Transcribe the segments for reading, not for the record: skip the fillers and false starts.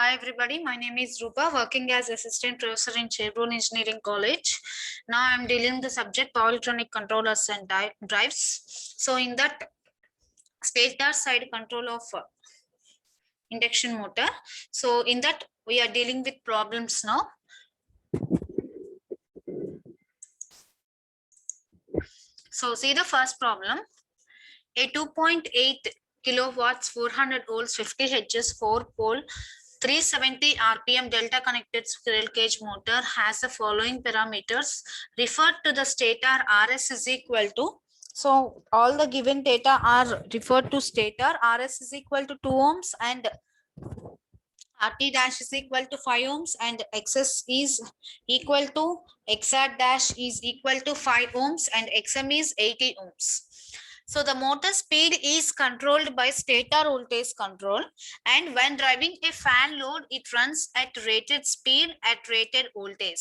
Hi everybody, my name is Rupa, working as assistant professor in Chevron Engineering College. Now I am dealing the subject power electronic controllers and drives. So in that stator side control of induction motor. So in that we are dealing with problems now. So see the first problem. A 2.8 kilowatts 400 volts 50 Hz 4 pole 370 rpm delta connected squirrel cage motor has the following parameters referred to the stator. RS is equal to, so all the given data are referred to stator. RS is equal to 2 ohms and RT dash is equal to 5 ohms and XS is equal to XR dash is equal to 5 ohms and XM is 80 ohms. So the motor speed is controlled by stator voltage control, and when driving a fan load, it runs at rated speed at rated voltage.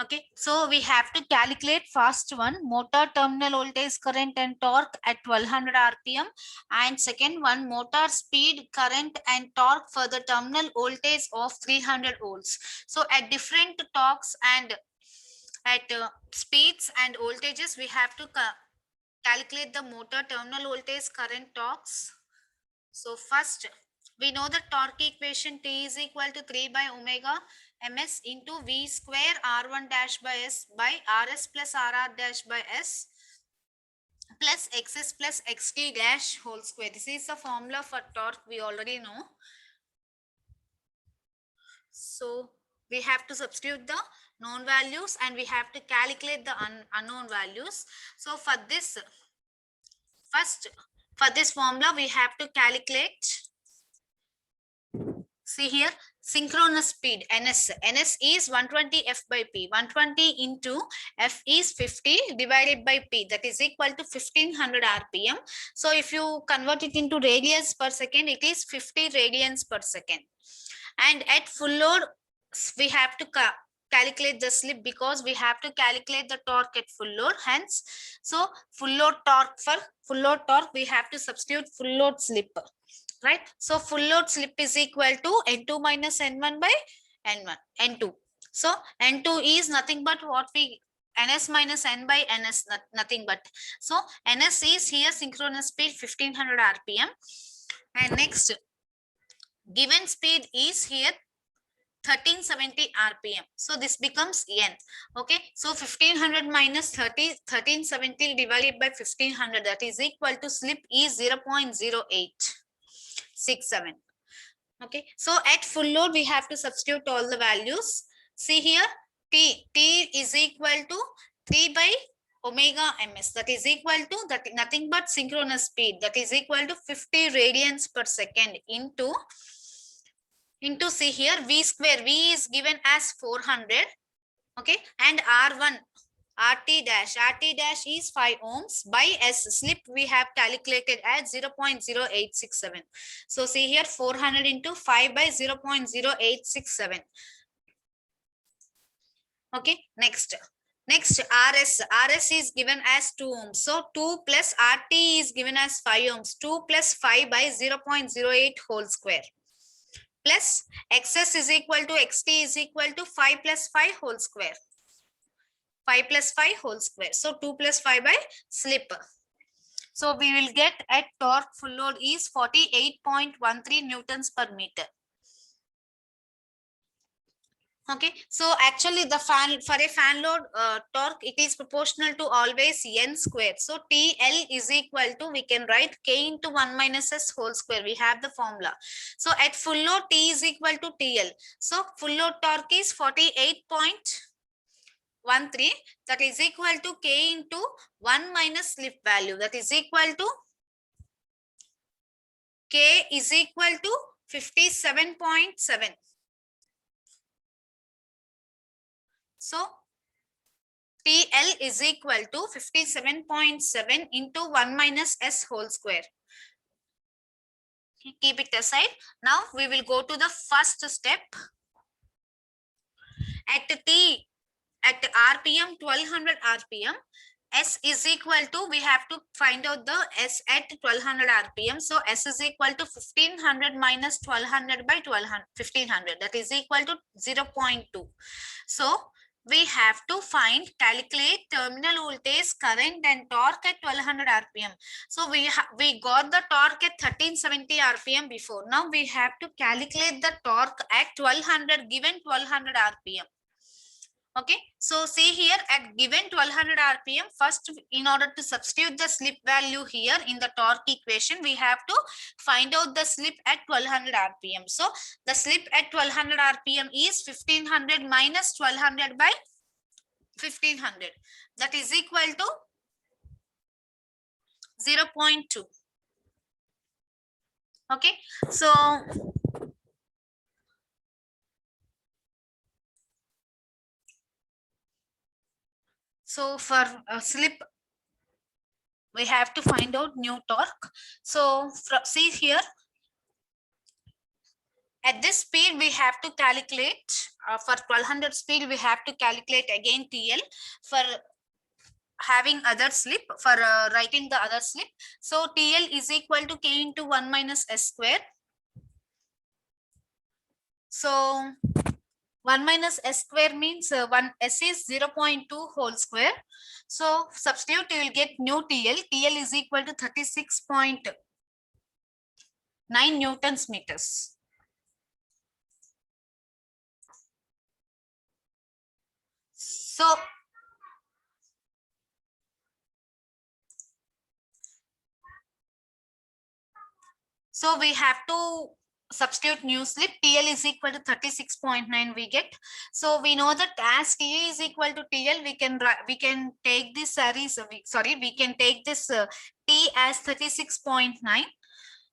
Okay, so we have to calculate first one, motor terminal voltage current and torque at 1200 rpm, and second one, motor speed current and torque for the terminal voltage of 300 volts. So at different torques and at speeds and voltages, we have to calculate the motor terminal voltage current torques. So first we know the torque equation. T is equal to 3 by omega ms into v square r1 dash by s by rs plus rr dash by s plus xs plus xt dash whole square. This is the formula for torque, we already know. So we have to substitute the known values and we have to calculate the unknown values. So for this, first for this formula we have to calculate, see here, synchronous speed ns. Ns is 120 f by p. 120 into f is 50 divided by p, that is equal to 1500 rpm. So if you convert it into radians per second, it is 50 radians per second. And at full load we have to calculate the slip, because we have to calculate the torque at full load. Hence, so full load torque, for full load torque we have to substitute full load slip, right? So full load slip is equal to N2 minus N1 by N2. So N2 is nothing but what we, Ns minus N by Ns, nothing but. So Ns is here synchronous speed 1500 rpm, and next given speed is here 1370 rpm. So this becomes n. Okay, so 1500 minus 1370 divided by 1500, that is equal to slip is 0.0867. Okay, so at full load we have to substitute all the values. See here, t is equal to 3 by omega ms, that is equal to that nothing but synchronous speed, that is equal to 50 radians per second into see here, v square, v is given as 400, okay, and r1 rt dash is 5 ohms by s, slip we have calculated at 0.0867. so see here, 400 into 5 by 0.0867. okay, next rs is given as 2 ohms, so 2 plus rt is given as 5 ohms, 2 plus 5 by 0.08 whole square, plus xs is equal to xt is equal to 5 plus 5 whole square. 5 plus 5 whole square. So 2 plus 5 by slip. So we will get at torque full load is 48.13 newtons per meter. Okay, so actually the fan, for a fan load torque, it is proportional to always n square. So TL is equal to, we can write k into 1 minus s whole square. We have the formula. So at full load T is equal to TL. So full load torque is 48.13, that is equal to k into 1 minus slip value, that is equal to k is equal to 57.7. So TL is equal to 57.7 into 1 minus s whole square. Keep it aside. Now we will go to the first step. At RPM 1200 RPM, S is equal to, we have to find out the S at 1200 RPM. So S is equal to 1500 minus 1200 by 1500. That is equal to 0.2. So we have to calculate terminal voltage, current and torque at 1200 RPM. So we got the torque at 1370 RPM before. Now we have to calculate the torque at 1200, given 1200 RPM. Okay, so see here at given 1200 RPM, first in order to substitute the slip value here in the torque equation, we have to find out the slip at 1200 RPM. So the slip at 1200 RPM is 1500 minus 1200 by 1500. That is equal to 0.2. Okay, so for slip, we have to find out new torque. So see here, at this speed we have to calculate, for 1200 speed we have to calculate again TL for having other slip, for writing the other slip. So TL is equal to K into 1 minus S square. So 1 minus S square means 1 S is 0.2 whole square. So substitute, you will get new TL. TL is equal to 36.9 Newtons meters. So we have to substitute new slip. TL is equal to 36.9 we get. So we know that as T is equal to TL, we can take this series, we can take this T as 36.9.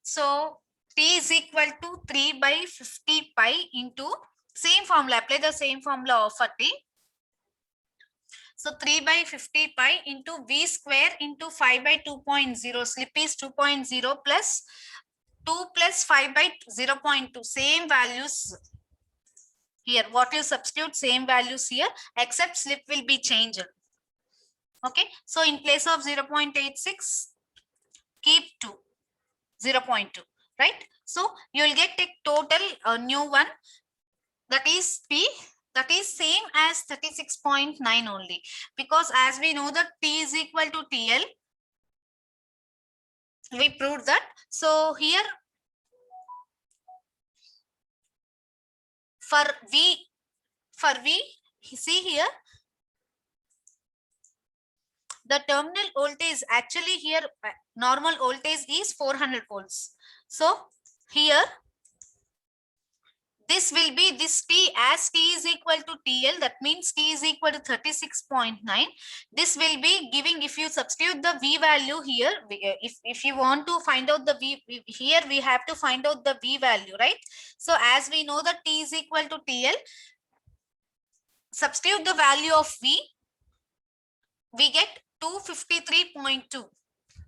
So T is equal to 3 by 50 pi into same formula, apply the same formula of T. So 3 by 50 pi into V square into 5 by 2.0, slip is 2.0 plus 2 plus 5 by 0.2, same values here. What you substitute, same values here, except slip will be changed. Okay, so in place of 0.86, keep 2, 0.2, right? So you will get a total new one, that is P, that is same as 36.9 only, because as we know that T is equal to TL, we proved that. So here for V, see here, the terminal voltage actually here, normal voltage is 400 volts. So here this will be this T, as T is equal to TL, that means T is equal to 36.9. This will be giving, if you substitute the V value here, if you want to find out the V, here we have to find out the V value, right? So as we know that T is equal to TL, substitute the value of V, we get 253.2.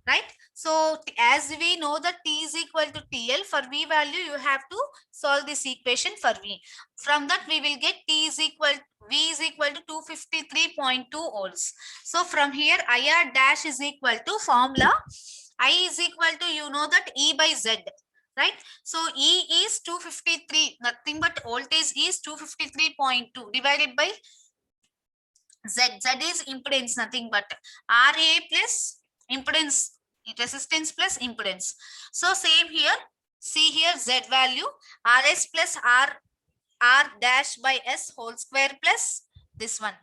right? So as we know that T is equal to TL, for V value you have to solve this equation for V. From that we will get V is equal to 253.2 volts. So from here IR dash is equal to formula, I is equal to, you know that E by Z, right? So E is 253, nothing but voltage is 253.2 divided by Z. Z is impedance, nothing but RA plus impedance, resistance plus impedance. So same here, see here Z value, RS plus R dash by S whole square plus this one.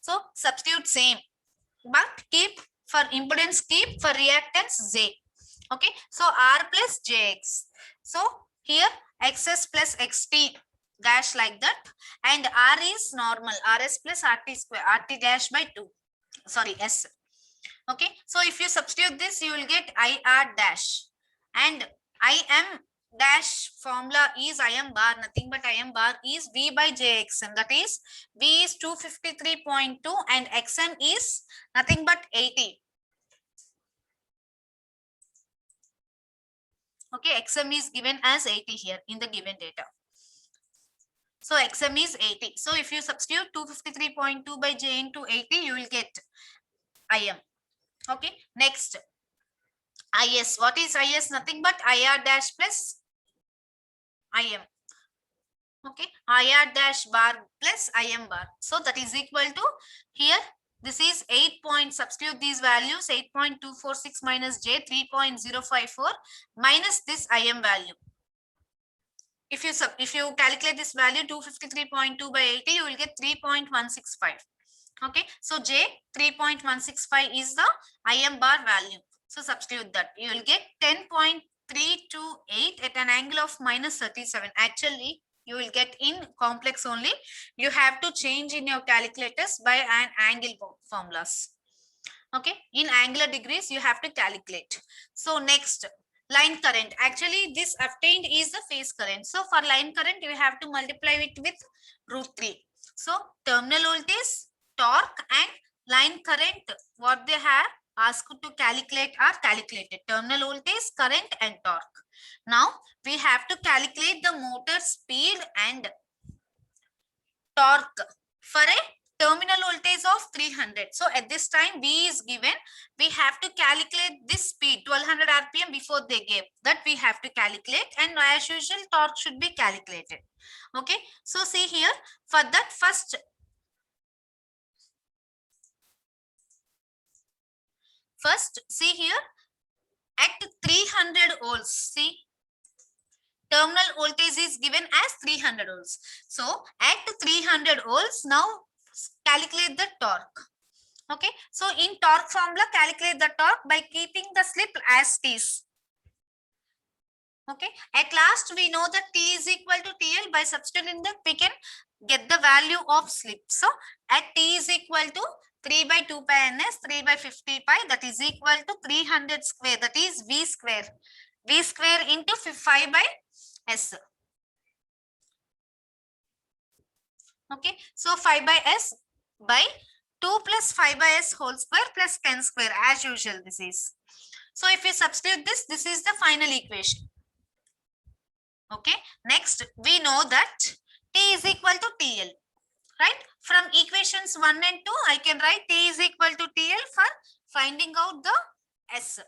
So substitute same, but keep for impedance, keep for reactance Z. Okay, so R plus JX. So here XS plus XT dash like that, and R is normal, RS plus RT square, RT dash by 2, sorry, S. Okay, so if you substitute this, you will get IR dash, and IM dash formula is IM bar, nothing but IM bar is V by JXM, that is V is 253.2 and XM is nothing but 80. Okay, XM is given as 80 here in the given data. So XM is 80. So if you substitute 253.2 by J into 80, you will get IM. Okay, next IS. What is IS? Nothing but IR dash plus IM. Okay, IR dash bar plus IM bar. So that is equal to here. This is 8 point, substitute these values, 8.246 minus J, 3.054 minus this IM value. If you calculate this value 253.2 by 80, you will get 3.165. Okay, so J 3.165 is the IM bar value. So substitute that. You will get 10.328 at an angle of minus 37. Actually, you will get in complex only. You have to change in your calculators by an angle formulas. Okay, in angular degrees, you have to calculate. So next, line current. Actually, this obtained is the phase current. So for line current, you have to multiply it with √3. So terminal voltage, torque and line current, what they have asked to calculate are calculated. Terminal voltage, current and torque. Now we have to calculate the motor speed and torque for a terminal voltage of 300. So at this time V is given. We have to calculate this speed 1200 RPM before they gave. That we have to calculate, and as usual torque should be calculated. Okay. So see here, for that first see here at 300 volts. See, terminal voltage is given as 300 volts. So at 300 volts, now calculate the torque. Okay, so in torque formula, calculate the torque by keeping the slip as T is. Okay, at last we know that T is equal to TL. By substituting that, we can get the value of slip. So at T is equal to 3 by 2 pi ns, 3 by 50 pi, that is equal to 300 square, that is V square. V square into 5 by S. Okay, so 5 by S by 2 plus 5 by S whole square plus 10 square, as usual this is. So if we substitute this, this is the final equation. Okay, next we know that T is equal to TL, right? From equations 1 and 2, I can write T is equal to TL for finding out the S.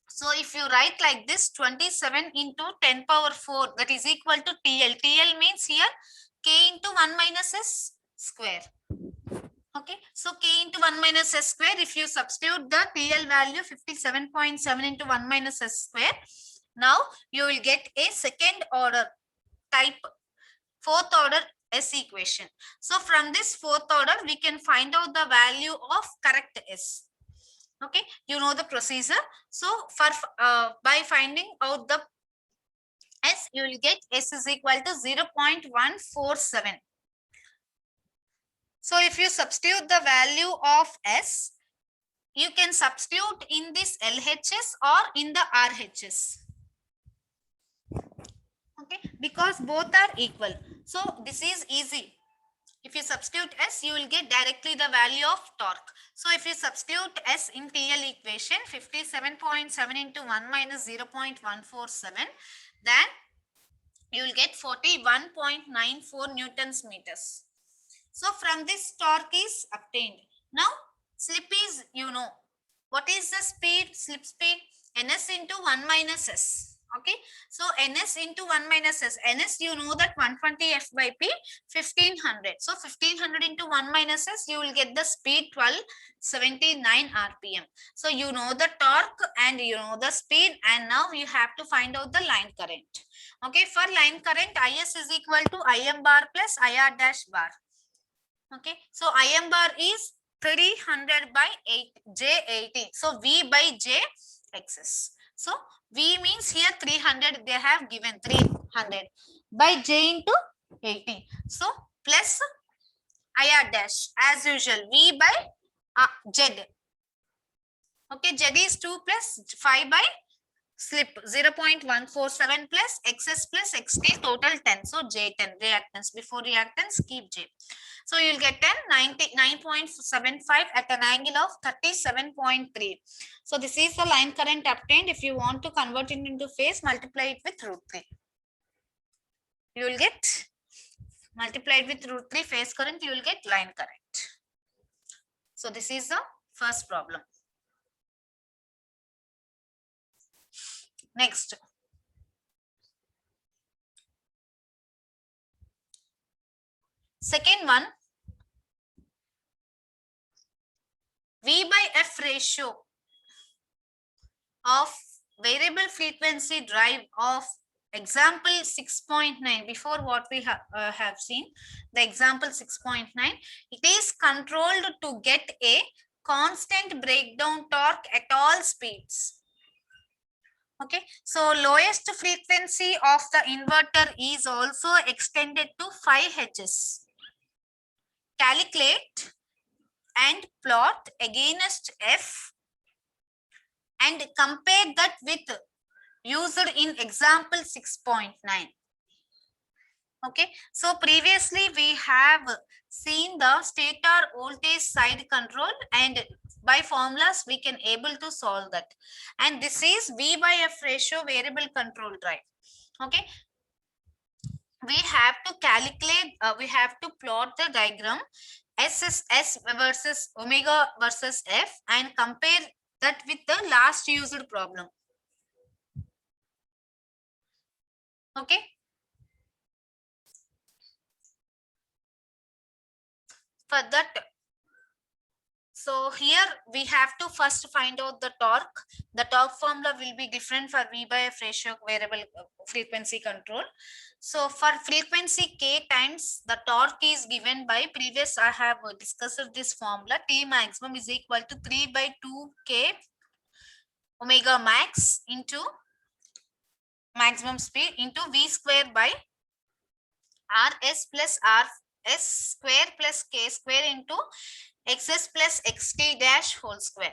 So if you write like this, 27 into 10 power 4, that is equal to TL. TL means here K into 1 minus S square. Okay, so K into 1 minus S square, if you substitute the TL value 57.7 into 1 minus S square, now you will get a second order type, fourth order S equation. So from this fourth order, we can find out the value of correct S. Okay, you know the procedure. So for by finding out the S, you will get S is equal to 0.147. So if you substitute the value of S, you can substitute in this LHS or in the RHS. Okay, because both are equal. So this is easy. If you substitute S, you will get directly the value of torque. So if you substitute S in TL equation, 57.7 into 1 minus 0.147, then you will get 41.94 Newtons meters. So from this torque is obtained. Now slip is, you know, what is the speed? Slip speed ns into 1 minus S. Okay, so ns into 1 minus S. Ns, you know that 120 F by P, 1500. So 1500 into 1 minus S, you will get the speed 1279 RPM. So you know the torque and you know the speed, and now you have to find out the line current. Okay, for line current, IS is equal to IM bar plus IR dash bar. Okay, so IM bar is 300 by J80. So V by J XS. So V means here 300, they have given 300 by J into 80. So plus IR dash as usual, V by Z. Okay, Z is 2 plus 5 by slip 0.147 plus XS plus XT, total 10. So J10 reactance. Before reactance, keep J. So you will get 9.75 at an angle of 37.3. So this is the line current obtained. If you want to convert it into phase, multiply it with √3. You will get multiplied with √3 phase current, you will get line current. So this is the First problem. Next. Second one, V by F ratio of variable frequency drive of example 6.9. Before what we have seen, the example 6.9, it is controlled to get a constant breakdown torque at all speeds. Okay, so lowest frequency of the inverter is also extended to 5 Hz. Calculate and plot against F and compare that with used in example 6.9. Okay, so previously we have seen the stator voltage side control, and by formulas we can able to solve that. And this is V by F ratio variable control drive. Okay, we have to calculate, we have to plot the diagram S versus omega versus F and compare that with the last used problem. Okay. For that, so here we have to first find out the torque. The torque formula will be different for V by F ratio variable frequency control. So for frequency K times the torque is given by previous, I have discussed this formula. T maximum is equal to 3 by 2 K omega max into maximum speed into V square by RS plus RS square plus K square into XS plus XT dash whole square.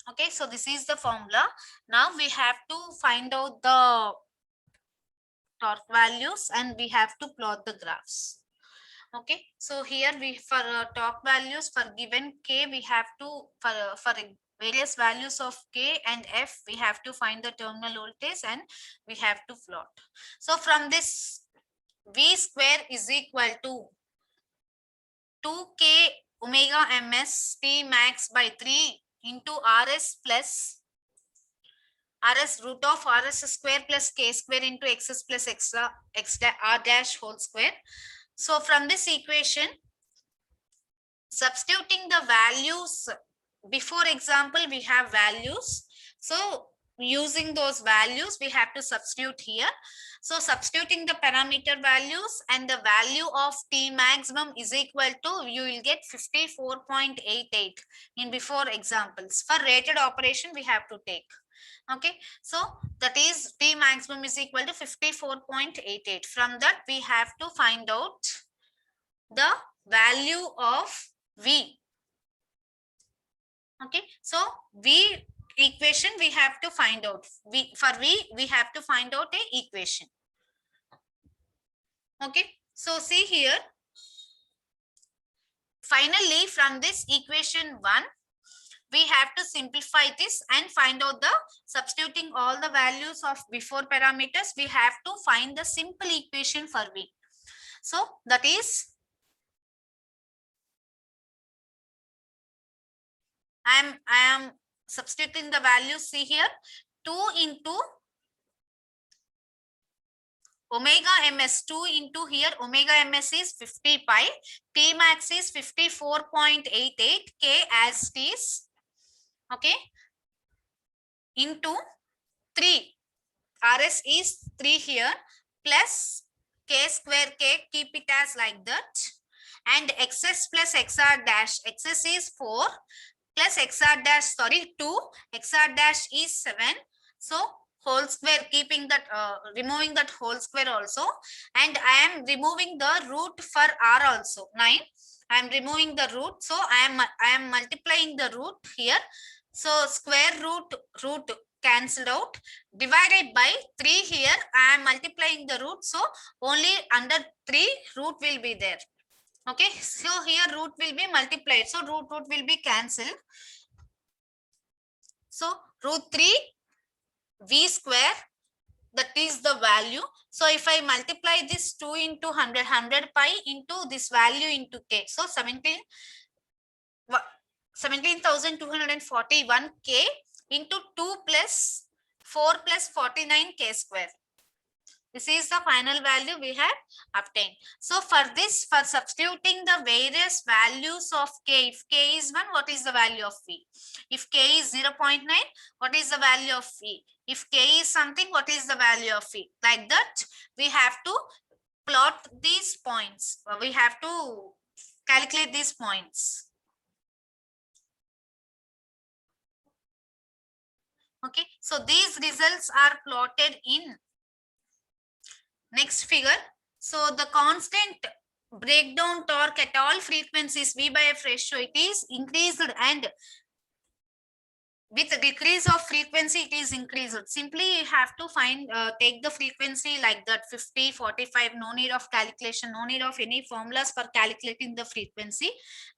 Okay, so this is the formula. Now we have to find out the torque values and we have to plot the graphs. Okay, so here we for torque values for given K, we have to for various values of K and F, we have to find the terminal voltage and we have to plot. So from this, V square is equal to 2K omega ms T max by 3 into RS plus RS root of RS square plus K square into XS plus R dash whole square. So from this equation, substituting the values, before example we have values, so using those values we have to substitute here. So substituting the parameter values and the value of T maximum is equal to, you will get 54.88 in before examples. For rated operation we have to take. Okay, so that is T maximum is equal to 54.88. From that we have to find out the value of V. Okay, so V equation we have to find out. For V we have to find out a equation. Okay, so see here. Finally, from this equation 1, we have to simplify this and find out the, substituting all the values of before parameters, we have to find the simple equation for V. So that is, I am substituting the values. See here, 2 into omega ms, 2 into here omega ms is 50 pi, T max is 54.88, K as it is, okay, into 3, RS is 3 here, plus K square K, keep it as like that, and XS plus XR dash, XS is 4 plus XR dash, sorry 2, XR dash is 7, so whole square, keeping that, removing that whole square also, and I am removing the root for R also, 9, I am removing the root, so I am multiplying the root here, so square root cancelled out, divided by 3 here, I am multiplying the root, so only under 3 root will be there. Okay, so here root will be multiplied, so root will be cancelled. So root 3 V square, that is the value. So if I multiply this 2 into 100 pi into this value into K, so 17 17,241 K into 2 plus 4 plus 49 K square. This is the final value we have obtained. So for this, for substituting the various values of K, if K is 1, what is the value of V? If K is 0.9, what is the value of V? If K is something, what is the value of V? Like that, we have to plot these points. We have to calculate these points. Okay, so these results are plotted in next figure. So the constant breakdown torque at all frequencies V by F ratio, it is increased, and with a decrease of frequency it is increased. Simply you have to find take the frequency like that, 50, 45. No need of calculation, no need of any formulas for calculating the frequency.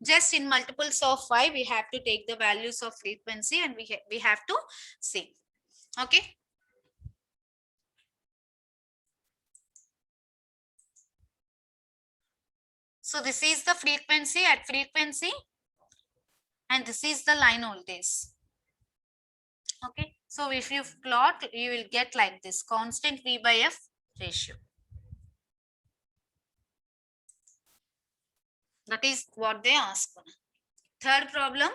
Just in multiples of 5 we have to take the values of frequency, and we have to see. Okay. So this is the frequency at frequency, and this is the line voltage. Okay, so if you plot, you will get like this, constant V by F ratio. That is what they ask. Third problem,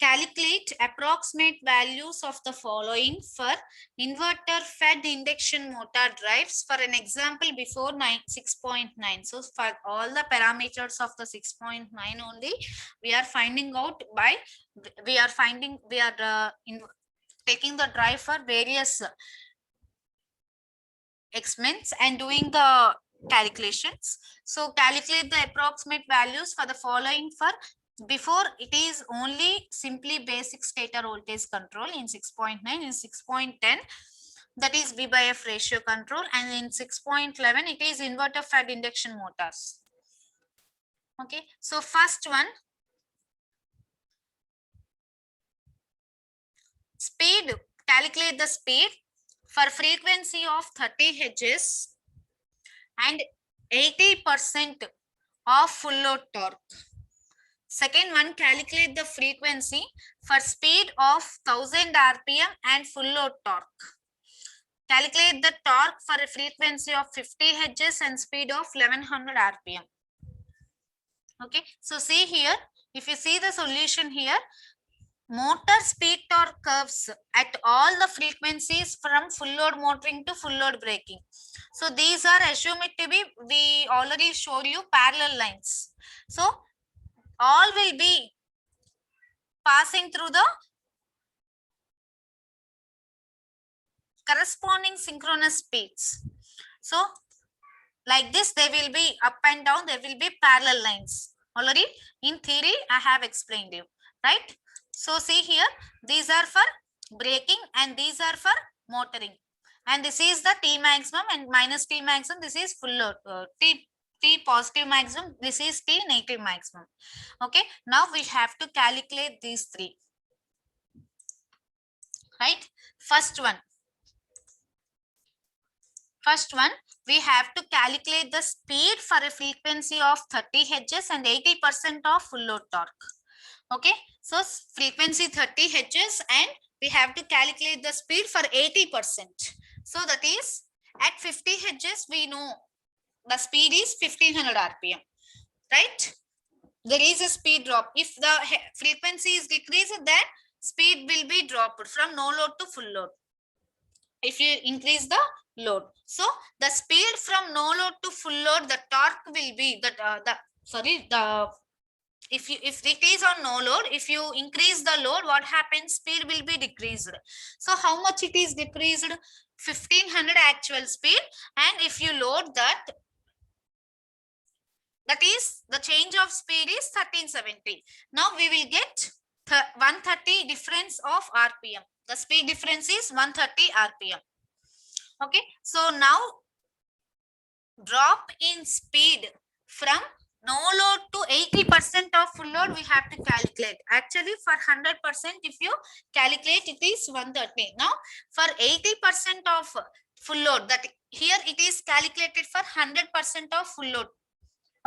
calculate approximate values of the following for inverter fed induction motor drives for an example before 6.9. So for all the parameters of the 6.9 only, we are finding out by, taking the drive for various experiments and doing the calculations. So calculate the approximate values for the following for before it is only simply basic stator voltage control in 6.9, in 6.10 that is V by F ratio control, and in 6.11 it is inverter fed induction motors. Okay, so first one, speed, calculate the speed for frequency of 30 Hz and 80% of full load torque. Second one, calculate the frequency for speed of 1000 RPM and full load torque. Calculate the torque for a frequency of 50 Hz and speed of 1100 RPM. Okay, so see here, if you see the solution here, motor speed torque curves at all the frequencies from full load motoring to full load braking. So these are assumed to be, we already showed you, parallel lines. So all will be passing through the corresponding synchronous speeds. So like this, they will be up and down, there will be parallel lines. Already in theory I have explained you, right? So see here, these are for braking and these are for motoring, and this is the T maximum and minus T maximum. This is full load, T positive maximum, this is T negative maximum. Okay, now we have to calculate these three, right? First one, we have to calculate the speed for a frequency of 30 Hz and 80% of full load torque. Okay, so frequency 30 Hz and we have to calculate the speed for 80%. So that is at 50 Hz, we know the speed is 1500 RPM, right? There is a speed drop. If the frequency is decreased, then speed will be dropped from no load to full load. If you increase the load, so the speed from no load to full load, the torque will be if it is on no load, if you increase the load, what happens? Speed will be decreased. So how much it is decreased? 1500 actual speed, and if you load that, that is the change of speed is 1370. Now we will get 130 difference of RPM. The speed difference is 130 RPM. Okay, so now drop in speed from no load to 80% of full load we have to calculate. Actually for 100%, if you calculate, it is 130. Now for 80% of full load, that here it is calculated for 100% of full load.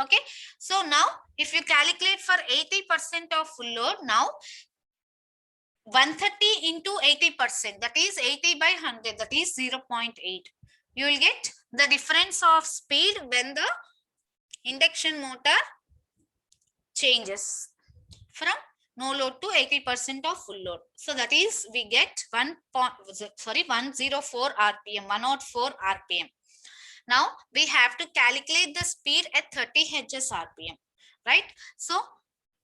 Okay. So now if you calculate for 80% of full load, now 130 into 80%, that is 80 by 100, that is 0.8. You will get the difference of speed when the induction motor changes from no load to 80% of full load. So that is we get 104 RPM, 104 RPM. Now we have to calculate the speed at 30 Hz RPM, right? So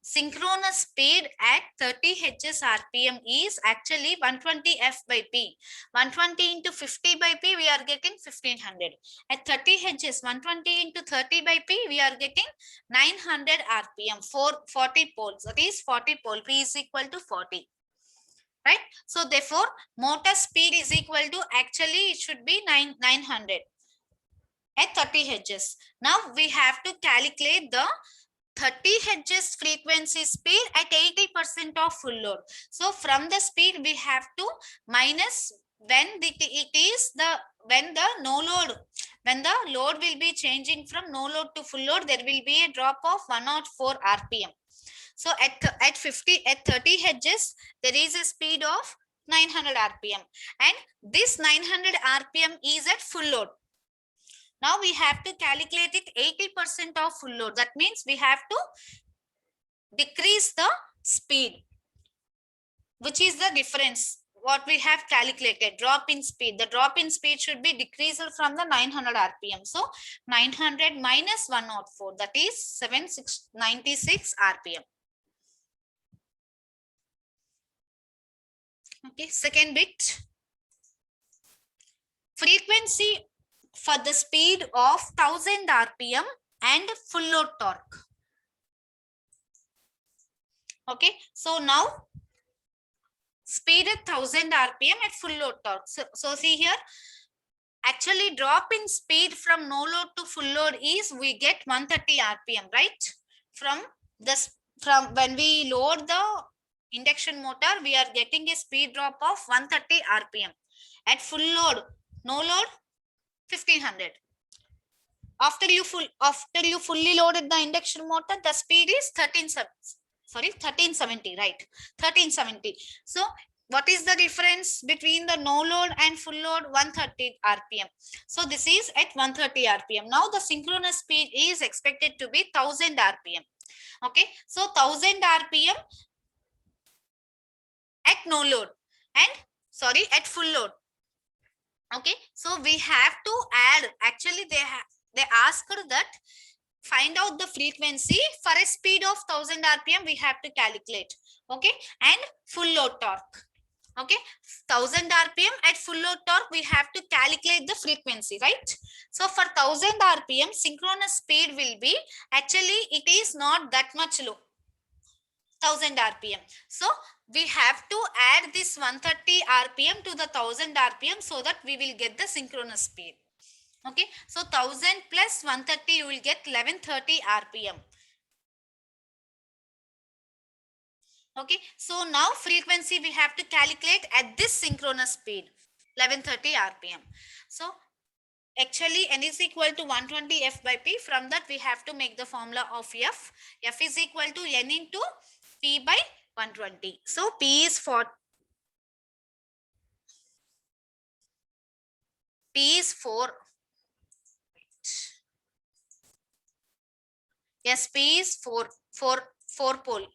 synchronous speed at 30 Hz RPM is actually 120 F by P. 120 into 50 by P, we are getting 1500. At 30 Hz, 120 into 30 by P, we are getting 900 RPM, 40 poles. That is 40 pole. P is equal to 40. Right? So therefore, motor speed is equal to, actually it should be 900 at 30 Hz. Now we have to calculate the 30 Hz frequency speed at 80% of full load. So from the speed we have to minus when when the no load, when the load will be changing from no load to full load, there will be a drop of 104 RPM. So at 30 Hz, there is a speed of 900 RPM, and this 900 RPM is at full load. Now we have to calculate it 80% of full load. That means we have to decrease the speed, which is the difference what we have calculated, drop in speed. The drop in speed should be decreased from the 900 RPM. So 900 minus 104, that is 796 RPM. Okay, second bit. Frequency for the speed of 1000 RPM and full load torque. Okay, so now speed at 1000 RPM at full load torque. So see here, actually drop in speed from no load to full load is we get 130 RPM, right? From when we load the induction motor, we are getting a speed drop of 130 RPM. At full load, no load, 1500. After you fully loaded the induction motor, the speed is 1370, right? 1370. So what is the difference between the no load and full load? 130 RPM. So this is at 130 RPM. Now the synchronous speed is expected to be 1000 RPM. Okay, so 1000 RPM at no load and at full load. Okay, so we have to add, actually they asked that find out the frequency for a speed of 1000 RPM we have to calculate. Okay, and full load torque. Okay, 1000 RPM at full load torque we have to calculate the frequency, right? So for 1000 RPM synchronous speed will be, actually it is not that much low, 1000 RPM. So we have to add this 130 RPM to the 1000 RPM so that we will get the synchronous speed. Okay, so 1000 plus 130, you will get 1130 RPM. Okay, so now frequency we have to calculate at this synchronous speed, 1130 RPM. So actually n is equal to 120 F by P. From that we have to make the formula of F. F is equal to N into P by 120. So P is 4. P is 4. Yes, P is 4 pole.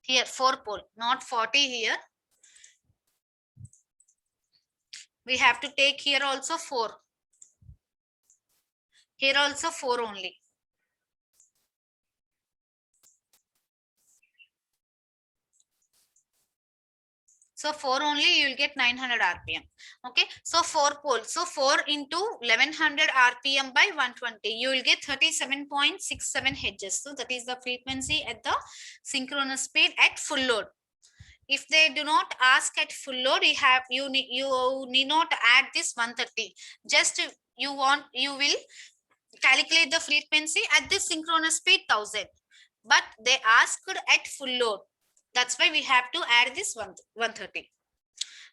Here 4 pole, not 40 here. We have to take here also 4. Here also 4 only. So 4 only, you will get 900 RPM. Okay, so 4 pole. So 4 into 1100 RPM by 120, you will get 37.67 Hz. So that is the frequency at the synchronous speed at full load. If they do not ask at full load, you need not add this 130. Just you will calculate the frequency at this synchronous speed 1000. But they asked at full load. That's why we have to add this 130.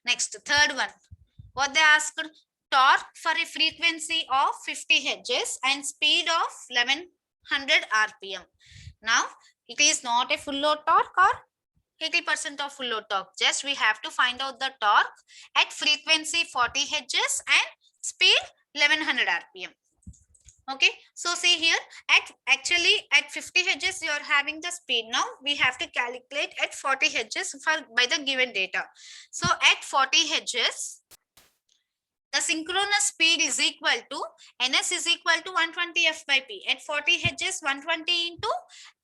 Next, third one. What they asked? torque for a frequency of 50 Hz and speed of 1100 RPM. Now, it is not a full load torque or 80% of full load torque. Just we have to find out the torque at frequency 40 Hz and speed 1100 RPM. Okay, so see here, at 50 Hz you are having the speed. Now we have to calculate at 40 Hz by the given data. So at 40 Hz, the synchronous speed is equal to ns is equal to 120 f by p. At 40 Hz, 120 into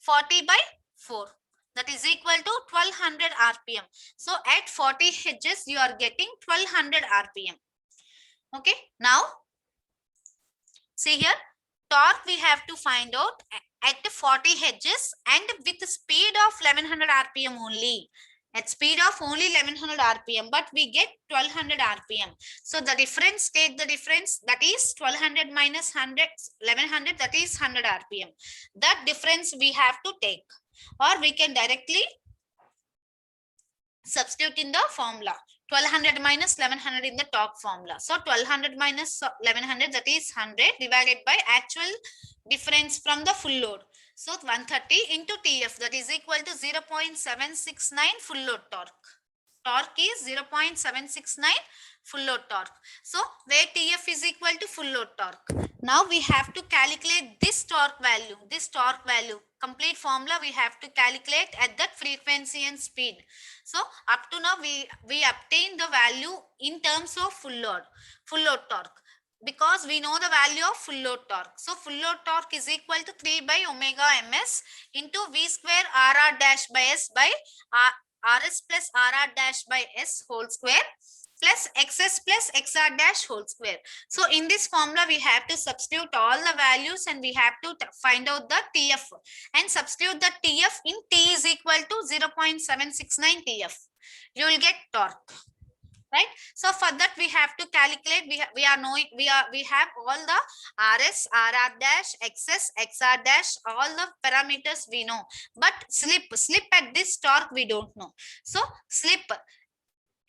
40 by 4. That is equal to 1200 RPM. So at 40 Hz, you are getting 1200 RPM. Okay, now see here, torque we have to find out at 40 Hz and with the speed of 1100 RPM only. At speed of only 1100 RPM, but we get 1200 RPM. So the difference, take the difference, that is 1200 minus 100, 1100, that is 100 RPM. That difference we have to take, or we can directly substitute in the formula. 1200 minus 1100 in the torque formula. So 1200 minus 1100, that is 100 divided by actual difference from the full load. So 130 into TF, that is equal to 0.769 full load torque. Torque is 0.769 full load torque. So where TF is equal to full load torque. Now we have to calculate this torque value. This torque value, complete formula we have to calculate at that frequency and speed. So up to now we obtain the value in terms of full load torque, because we know the value of full load torque. So full load torque is equal to 3 by omega ms into V square RR dash by S by RS plus RR dash by S whole square plus XS plus XR dash whole square. So in this formula, we have to substitute all the values and we have to find out the TF and substitute the TF in T is equal to 0.769 TF. You will get torque. Right. So for that we have to calculate. We have all the RS, RR dash, XS, XR dash, all the parameters we know. But slip at this torque we don't know. So slip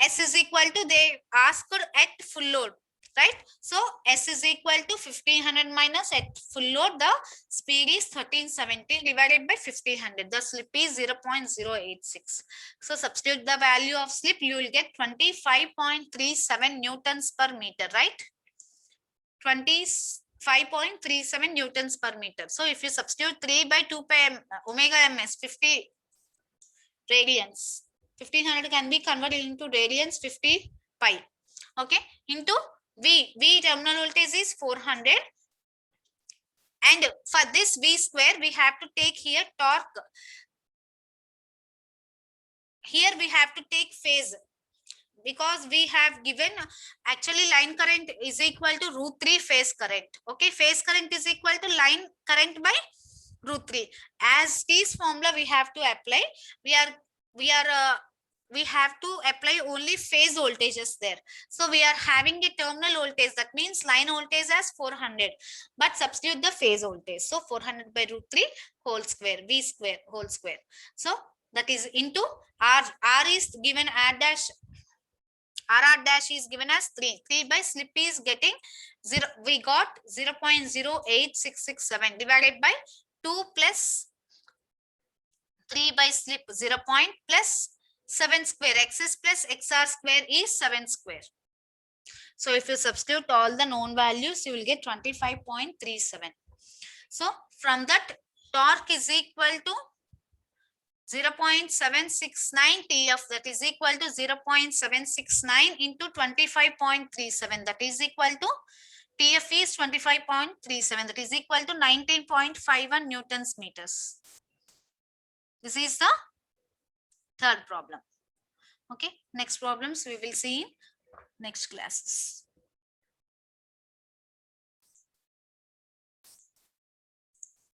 S is equal to, they asked at full load. Right. So S is equal to 1500 minus at full load. The speed is 1370 divided by 1500. The slip is 0.086. So substitute the value of slip. You will get 25.37 newtons per meter. Right. 25.37 newtons per meter. So if you substitute 3 by 2 pi omega ms, 50 radians. 1500 can be converted into radians, 50 pi. Okay. Into V terminal voltage is 400. And for this V square, we have to take here torque. Here we have to take phase, because we have given actually line current is equal to √3 phase current. Okay. Phase current is equal to line current by √3. As this formula we have to apply, we have to apply only phase voltages there. So we are having a terminal voltage, that means line voltage as 400, but substitute the phase voltage. So 400 by √3 whole square, V square whole square. So that is into R is given RR dash is given as 3 by slip is getting 0. We got 0.08667 divided by 2 plus 3 by slip 0. Plus 7 square, XS plus XR square is 7 square. So if you substitute all the known values, you will get 25.37. So from that, torque is equal to 0.769 TF, that is equal to 0.769 into 25.37, that is equal to TF is 25.37, that is equal to 19.51 newtons meters. This is the third problem. Okay, next problems we will see in next classes.